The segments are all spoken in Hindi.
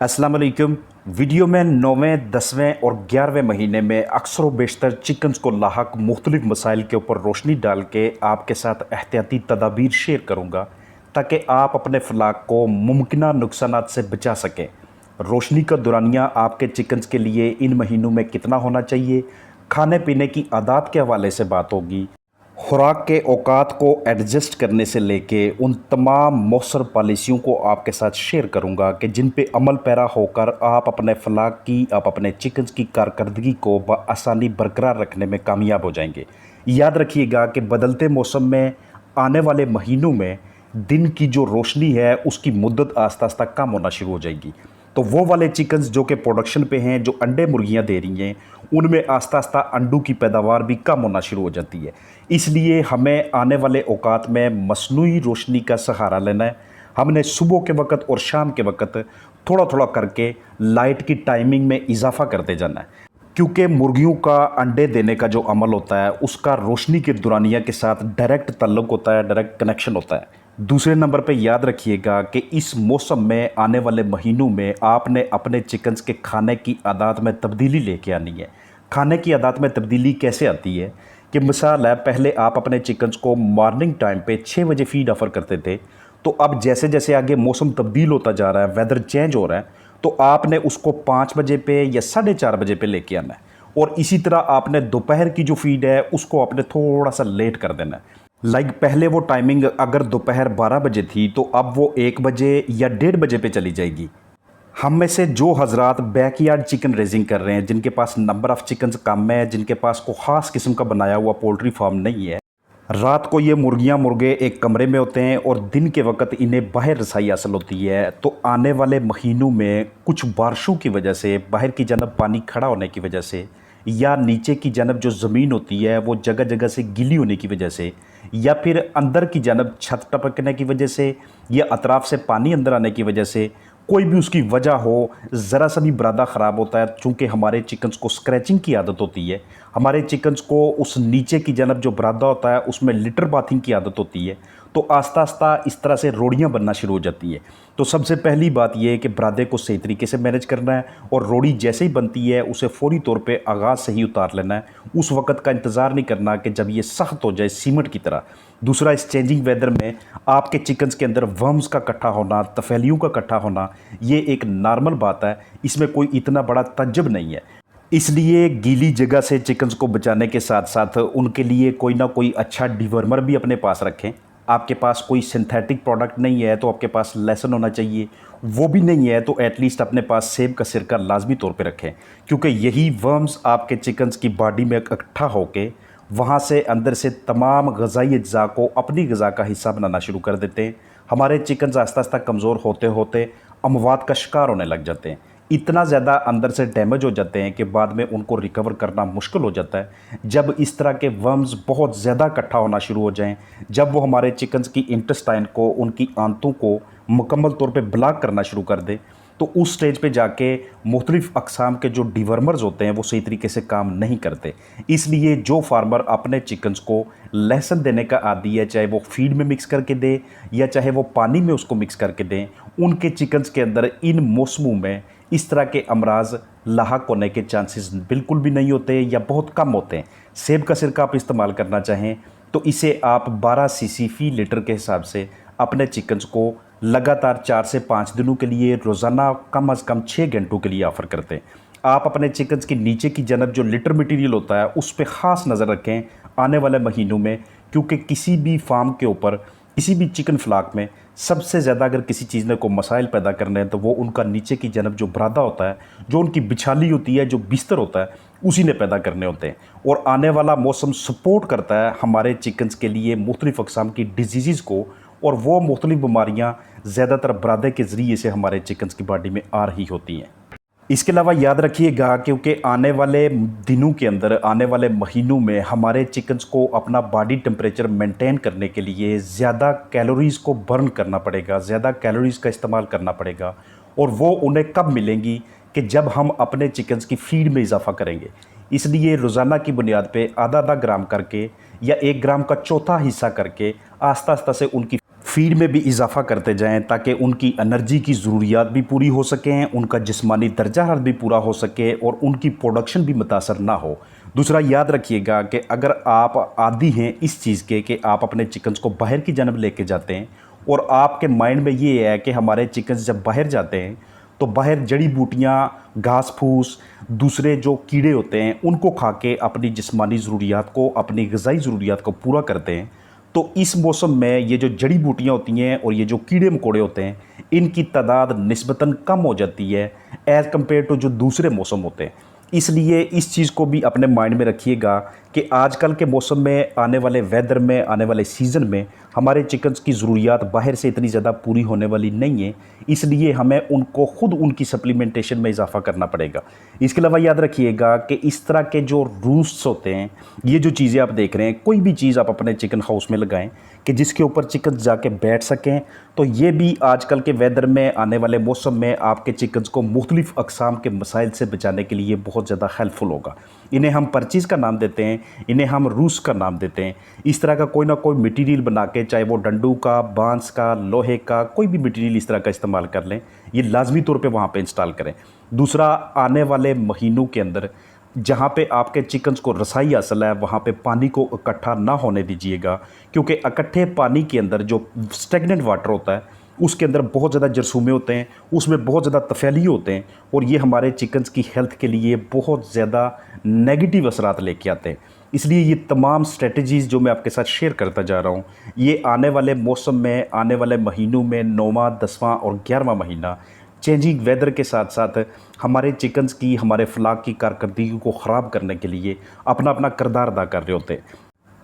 अस्सलाम वालेकुम। वीडियो में 9वें, 10वें और 11वें महीने में अक्सर व बेशतर चिकन्स को लाहक मुख्तलिफ मसाइल के ऊपर रोशनी डाल के आपके साथ एहतियाती तदाबीर शेयर करूँगा ताकि आप अपने फलाक को मुमकिन नुकसानात से बचा सकें। रोशनी का दौरानिया आपके चिकन्स के लिए इन महीनों में कितना होना चाहिए, खाने पीने की आदत के हवाले से बात होगी। खुराक के औकात को एडजस्ट करने से लेके उन तमाम मौसर पॉलिसियों को आपके साथ शेयर करूंगा कि जिन पे अमल पैरा होकर आप अपने फलाक की, आप अपने चिकन्स की कारकर्दगी को बआसानी बरकरार रखने में कामयाब हो जाएंगे। याद रखिएगा कि बदलते मौसम में आने वाले महीनों में दिन की जो रोशनी है उसकी मुद्दत आस्ता आस्ता कम होना शुरू हो जाएगी। तो वो वाले चिकन्स जो कि प्रोडक्शन पे हैं, जो अंडे मुर्गियां दे रही हैं, उनमें आस्ता आस्ता अंडों की पैदावार भी कम होना शुरू हो जाती है। इसलिए हमें आने वाले औकात में मसनूई रोशनी का सहारा लेना है। हमने सुबह के वक्त और शाम के वक्त थोड़ा थोड़ा करके लाइट की टाइमिंग में इजाफा करते जाना है, क्योंकि मुर्गियों का अंडे देने का जो अमल होता है उसका रोशनी के दुरानिया के साथ डायरेक्ट ताल्लुक होता है, डायरेक्ट कनेक्शन होता है। दूसरे नंबर पे याद रखिएगा कि इस मौसम में आने वाले महीनों में आपने अपने चिकन्स के खाने की आदत में तब्दीली लेके आनी है। खाने की आदत में तब्दीली कैसे आती है कि मिसाल है, पहले आप अपने चिकन्स को मॉर्निंग टाइम पे 6 बजे फीड ऑफ़र करते थे, तो अब जैसे जैसे आगे मौसम तब्दील होता जा रहा है, वेदर चेंज हो रहा है, तो आपने उसको 5 बजे पे या 4:30 बजे पे लेके आना है। और इसी तरह आपने दोपहर की जो फीड है उसको आपने थोड़ा सा लेट कर देना है। पहले वो टाइमिंग अगर दोपहर 12 बजे थी तो अब वो 1 बजे या 1:30 बजे पे चली जाएगी। हम में से जो हजरात बैकयार्ड चिकन रेजिंग कर रहे हैं, जिनके पास नंबर ऑफ़ चिकन्स कम है, जिनके पास कोई ख़ास किस्म का बनाया हुआ पोल्ट्री फार्म नहीं है, रात को ये मुर्गियां मुर्गे एक कमरे में होते हैं और दिन के वक्त इन्हें बाहर रसाई हासिल होती है। तो आने वाले महीनों में कुछ बारिशों की वजह से, बाहर की जानब पानी खड़ा होने की वजह से, या नीचे की जानब जो ज़मीन होती है वो जगह जगह से गीली होने की वजह से, या फिर अंदर की जानब छत टपकने की वजह से, या अतराफ़ से पानी अंदर आने की वजह से, कोई भी उसकी वजह हो, ज़रा सा भी बरादा ख़राब होता है। चूँकि हमारे चिकन्स को स्क्रैचिंग की आदत होती है, हमारे चिकन्स को उस नीचे की जानब जो बरादा होता है उसमें लिटर बाथिंग की आदत होती है, तो आस्ता आस्ता इस तरह से रोड़ियाँ बनना शुरू हो जाती है। तो सबसे पहली बात यह है कि बरादे को सही तरीके से मैनेज करना है, और रोड़ी जैसे ही बनती है उसे फ़ौरी तौर पे आगाज़ से ही उतार लेना है। उस वक़्त का इंतज़ार नहीं करना कि जब ये सख्त हो जाए सीमेंट की तरह। दूसरा, इस चेंजिंग वेदर में आपके चिकन्स के अंदर वर्म्स का इकट्ठा होना, तफैलियों का इकट्ठा होना, ये एक नॉर्मल बात है, इसमें कोई इतना बड़ा तज्जुब नहीं है। इसलिए गीली जगह से चिकन्स को बचाने के साथ साथ उनके लिए कोई ना कोई अच्छा डिवर्मर भी अपने पास रखें। आपके पास कोई सिंथेटिक प्रोडक्ट नहीं है तो आपके पास लहसुन होना चाहिए, वो भी नहीं है तो एटलीस्ट अपने पास सेब का सिरका लाजमी तौर पे रखें, क्योंकि यही वर्म्स आपके चिकन्स की बॉडी में इकट्ठा होके वहाँ से अंदर से तमाम ग़िज़ाई अज्जा को अपनी ग़िज़ा का हिस्सा बनाना शुरू कर देते हैं। हमारे चिकन्स आस्ता आस्ता कमज़ोर होते होते अमवात का शिकार होने लग जाते हैं। इतना ज़्यादा अंदर से डैमेज हो जाते हैं कि बाद में उनको रिकवर करना मुश्किल हो जाता है। जब इस तरह के वर्म्स बहुत ज़्यादा इकट्ठा होना शुरू हो जाएं, जब वो हमारे चिकन्स की इंटेस्टाइन को, उनकी आंतों को मुकम्मल तौर पे ब्लॉक करना शुरू कर दे, तो उस स्टेज पे जाके मुख्तलिफ़ अक़साम के जो डिवर्मर्स होते हैं वो सही तरीके से काम नहीं करते। इसलिए जो फार्मर अपने चिकन्स को लहसुन देने का आदी है, चाहे वो फीड में मिक्स करके दे या चाहे वो पानी में उसको मिक्स करके दें, उनके चिकन्स के अंदर इन मौसमों में इस तरह के अमराज लाहक होने के चांसेस बिल्कुल भी नहीं होते या बहुत कम होते हैं। सेब का सिरका आप इस्तेमाल करना चाहें तो इसे आप 12 सीसी फ़ी लीटर के हिसाब से अपने चिकन्स को लगातार 4 से 5 दिनों के लिए रोज़ाना कम अज़ कम 6 घंटों के लिए ऑफ़र करते हैं। आप अपने चिकन्स के नीचे की जानब जो लिटर मटीरियल होता है उस पर ख़ास नज़र रखें आने वाले महीनों में, क्योंकि किसी भी फार्म के ऊपर, किसी भी चिकन फ्लाक में सबसे ज़्यादा अगर किसी चीज़ ने को मसाइल पैदा करने हैं तो वो उनका नीचे की जानब जो बरादा होता है, जो उनकी बिछाली होती है, जो बिस्तर होता है, उसी ने पैदा करने होते हैं। और आने वाला मौसम सपोर्ट करता है हमारे चिकन्स के लिए मुख्तलिफ़ अक़साम की डिजीज़ को, और वो मुख्तलिफ़ बीमारियाँ ज़्यादातर बरादे के ज़रिए से हमारे चिकन्स की बॉडी में आ रही होती हैं। इसके अलावा याद रखिएगा, क्योंकि आने वाले दिनों के अंदर, आने वाले महीनों में हमारे चिकन्स को अपना बॉडी टेम्परेचर मेंटेन करने के लिए ज़्यादा कैलोरीज़ को बर्न करना पड़ेगा, ज़्यादा कैलोरीज़ का इस्तेमाल करना पड़ेगा। और वो उन्हें कब मिलेंगी कि जब हम अपने चिकन्स की फीड में इजाफा करेंगे। इसलिए रोज़ाना की बुनियाद पे आधा आधा ग्राम करके या 1 ग्राम का चौथा हिस्सा करके आस्ता आस्ता से उनकी फीड में भी इजाफा करते जाएं ताकि उनकी एनर्जी की ज़रूरियात भी पूरी हो सकें, उनका जिस्मानी दर्जा हरारत भी पूरा हो सके और उनकी प्रोडक्शन भी मुतासर ना हो। दूसरा, याद रखिएगा कि अगर आप आदी हैं इस चीज़ के कि आप अपने चिकन्स को बाहर की जानब लेके जाते हैं और आपके माइंड में ये है कि हमारे चिकन्स जब बाहर जाते हैं तो बाहर जड़ी बूटियाँ, घास फूस, दूसरे जो कीड़े होते हैं उनको खा के अपनी जिस्मानी ज़रूरियात को, अपनी ग़िज़ाई ज़रूरियात को पूरा करते हैं, तो इस मौसम में ये जो जड़ी बूटियाँ होती हैं और ये जो कीड़े मकोड़े होते हैं, इनकी तादाद निस्बतन कम हो जाती है एज़ कम्पेयर टू जो दूसरे मौसम होते हैं। इसलिए इस चीज़ को भी अपने माइंड में रखिएगा कि आजकल के मौसम में, आने वाले वेदर में, आने वाले सीज़न में हमारे चिकन्स की ज़रूरियात बाहर से इतनी ज़्यादा पूरी होने वाली नहीं है, इसलिए हमें उनको खुद उनकी सप्लीमेंटेशन में इजाफा करना पड़ेगा। इसके अलावा याद रखिएगा कि इस तरह के जो रूस्ट्स होते हैं, ये जो चीज़ें आप देख रहे हैं, कोई भी चीज़ आप अपने चिकन हाउस में लगाएं कि जिसके ऊपर चिकन जाके बैठ सकें, तो ये भी आजकल के वेदर में, आने वाले मौसम में आपके चिकन्स को मुख्तलिफ़ अक़साम के मसाइल से बचाने के लिए बहुत ज़्यादा हेल्पफुल होगा। इन्हें हम परचीज़ का नाम देते हैं, इन्हें हम रूस का नाम देते हैं। इस तरह का कोई ना कोई मटीरियल बना के, चाहे वो डंडू का, बांस का, लोहे का, कोई भी मटीरियल इस तरह का इस्तेमाल कर लें, ये लाजमी तौर पे वहाँ पे इंस्टॉल करें। दूसरा, आने वाले महीनों के अंदर जहाँ पे आपके चिकन्स को रसाई हासिल है, वहाँ पे पानी को इकट्ठा ना होने दीजिएगा, क्योंकि इकट्ठे पानी के अंदर जो स्टेगनेंट वाटर होता है उसके अंदर बहुत ज़्यादा जरसूमे होते हैं, उसमें बहुत ज़्यादा तफैली होते हैं और ये हमारे चिकन्स की हेल्थ के लिए बहुत ज़्यादा नेगेटिव असरात लेके आते हैं। इसलिए ये तमाम स्ट्रेटजीज़ जो मैं आपके साथ शेयर करता जा रहा हूँ, ये आने वाले मौसम में, आने वाले महीनों में, 9वां, 10वां और 11वां महीना चेंजिंग वेदर के साथ साथ हमारे चिकन्स की, हमारे फ्लाक की कारकर्दगी को ख़राब करने के लिए अपना अपना किरदार अदा कर रहे होते हैं।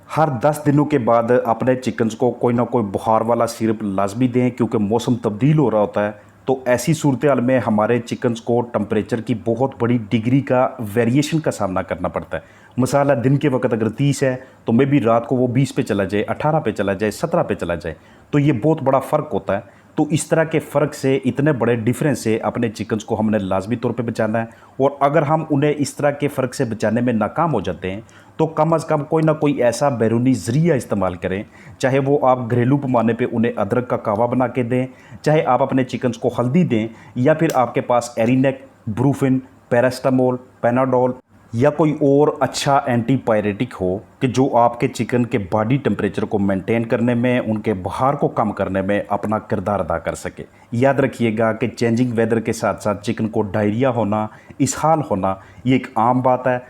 हर 10 दिनों के बाद अपने चिकन्स को कोई ना कोई बुखार वाला सिरप लाजमी दें, क्योंकि मौसम तब्दील हो रहा होता है। तो ऐसी सूरत हाल में हमारे चिकन्स को टेम्परेचर की बहुत बड़ी डिग्री का वेरिएशन का सामना करना पड़ता है। मिसाल है, दिन के वक्त अगर 30 है तो मे भी रात को वो 20 पे चला जाए, 18 पे चला जाए, 17 पे चला जाए, तो ये बहुत बड़ा फ़र्क होता है। तो इस तरह के फ़र्क से, इतने बड़े डिफरेंस से अपने चिकन्स को हमने लाजमी तौर पे बचाना है। और अगर हम उन्हें इस तरह के फ़र्क से बचाने में नाकाम हो जाते हैं तो कम अज़ कम कोई ना कोई ऐसा बैरूनी ज़रिया इस्तेमाल करें, चाहे वो आप घरेलू पैमाने पे उन्हें अदरक का कहवा बना के दें, चाहे आप अपने चिकन्स को हल्दी दें, या फिर आपके पास एरिनेक, ब्रूफिन, पैरास्टामोल, पैनाडोल या कोई और अच्छा एंटीपायरेटिक हो कि जो आपके चिकन के बॉडी टेम्परेचर को मेंटेन करने में, उनके बुखार को कम करने में अपना किरदार अदा कर सके। याद रखिएगा कि चेंजिंग वेदर के साथ साथ चिकन को डायरिया होना, इसहाल होना, ये एक आम बात है।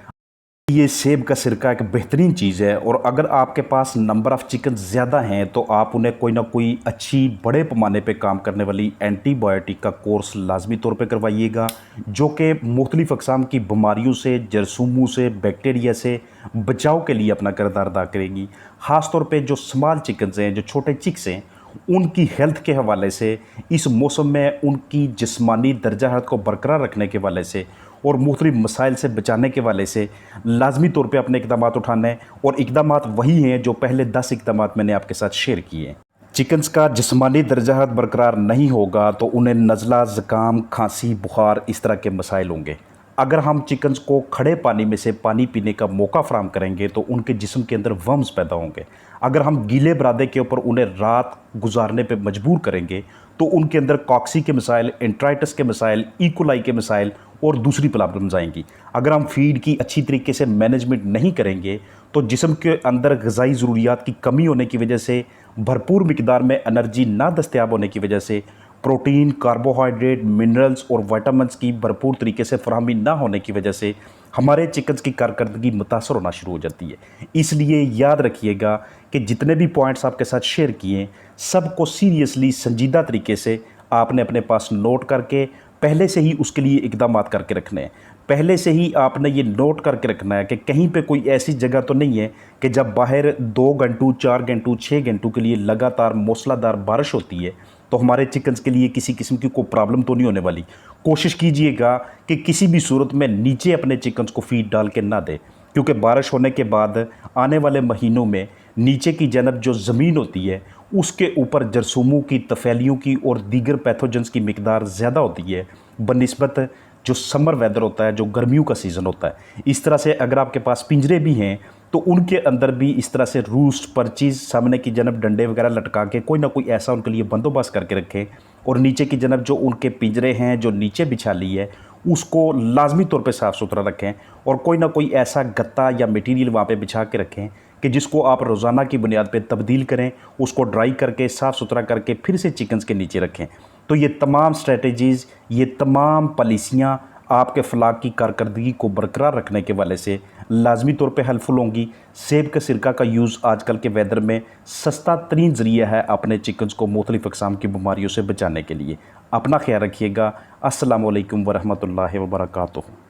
ये सेब का सिरका एक बेहतरीन चीज़ है, और अगर आपके पास नंबर ऑफ़ चिकन ज़्यादा हैं तो आप उन्हें कोई ना कोई अच्छी बड़े पैमाने पे काम करने वाली एंटीबायोटिक का कोर्स लाजमी तौर पे करवाइएगा, जो कि मुख्तलिफ़ अक़साम की बीमारियों से, जरसूमों से, बैक्टीरिया से बचाव के लिए अपना किरदार अदा करेगी। ख़ास तौर पे जो स्मॉल चिकन्स हैं, जो छोटे चिक्स हैं, उनकी हेल्थ के हवाले से, इस मौसम में उनकी जिस्मानी दर्जा हरारत को बरकरार रखने के हवाले से और मुख्तलिफ मसाइल से बचाने के वाले से लाजमी तौर पे अपने इक़दामात उठाने हैं। और इक़दामात वही हैं जो पहले 10 इक़दामात मैंने आपके साथ शेयर किए हैं। चिकन्स का जिस्मानी दर्जा हरारत बरकरार नहीं होगा तो उन्हें नज़ला, ज़ुकाम, खांसी, बुखार, इस तरह के मसाइल होंगे। अगर हम चिकन्स को खड़े पानी में से पानी पीने का मौका फ़राहम करेंगे तो उनके जिस्म के अंदर वर्म्स पैदा होंगे। अगर हम गीले बरादे के ऊपर उन्हें रात गुजारने पे मजबूर करेंगे तो उनके अंदर कॉक्सी के मसाइल, एंट्राइटिस के मसाइल, इकोलाई के मसाइल और दूसरी प्रॉब्लम्स आएंगी। अगर हम फीड की अच्छी तरीके से मैनेजमेंट नहीं करेंगे तो जिस्म के अंदर ग़िज़ाई ज़रूरियात की कमी होने की वजह से, भरपूर मिकदार में एनर्जी ना दस्तयाब होने की वजह से, प्रोटीन, कार्बोहाइड्रेट, मिनरल्स और विटामिन्स की भरपूर तरीके से फराहमी ना होने की वजह से हमारे चिकन्स की कारकर्दगी मुतासर होना शुरू हो जाती है। इसलिए याद रखिएगा कि जितने भी पॉइंट्स आपके साथ शेयर किए, सबको सीरियसली, संजीदा तरीके से आपने अपने पास नोट करके पहले से ही उसके लिए इक़दामात करके रखने हैं। पहले से ही आपने ये नोट करके रखना है कि कहीं पे कोई ऐसी जगह तो नहीं है कि जब बाहर 2 घंटों, 4 घंटों, 6 घंटों के लिए लगातार मूसलाधार बारिश होती है तो हमारे चिकन्स के लिए किसी किस्म की कोई प्रॉब्लम तो नहीं होने वाली। कोशिश कीजिएगा कि किसी भी सूरत में नीचे अपने चिकन्स को फीड डाल के ना दें, क्योंकि बारिश होने के बाद आने वाले महीनों में नीचे की जानब जो ज़मीन होती है उसके ऊपर जरसूमों की, तफैलियों की और दीगर पैथोजेंस की मिकदार ज़्यादा होती है बनिस्बत जो समर वेदर होता है, जो गर्मियों का सीज़न होता है। इस तरह से अगर आपके पास पिंजरे भी हैं तो उनके अंदर भी इस तरह से रूस्ट परचीज़ सामने की जनब डंडे वगैरह लटका के कोई ना कोई ऐसा उनके लिए बंदोबस्त करके रखें, और नीचे की जनब जो उनके पिंजरे हैं जो नीचे बिछाली है उसको लाजमी तौर पे साफ़ सुथरा रखें, और कोई ना कोई ऐसा गत्ता या मटीरियल वहाँ पे बिछा के रखें कि जिसको आप रोज़ाना की बुनियाद पे तब्दील करें, उसको ड्राई करके साफ़ सुथरा करके फिर से चिकन्स के नीचे रखें। तो ये तमाम स्ट्रेटजीज़, ये तमाम पॉलिसियाँ आपके फलाह की कारकर्दगी को बरकरार रखने के वाले से लाजमी तौर पे हेल्पफुल होंगी। सेब का सिरका का यूज़ आजकल के वेदर में सस्ता तरीन ज़रिया है अपने चिकन्स को मुख्तलिफ़ अक़साम की बीमारियों से बचाने के लिए। अपना ख्याल रखिएगा। अस्सलामु अलैकुम वरहमतुल्लाहि वबरकातुहू।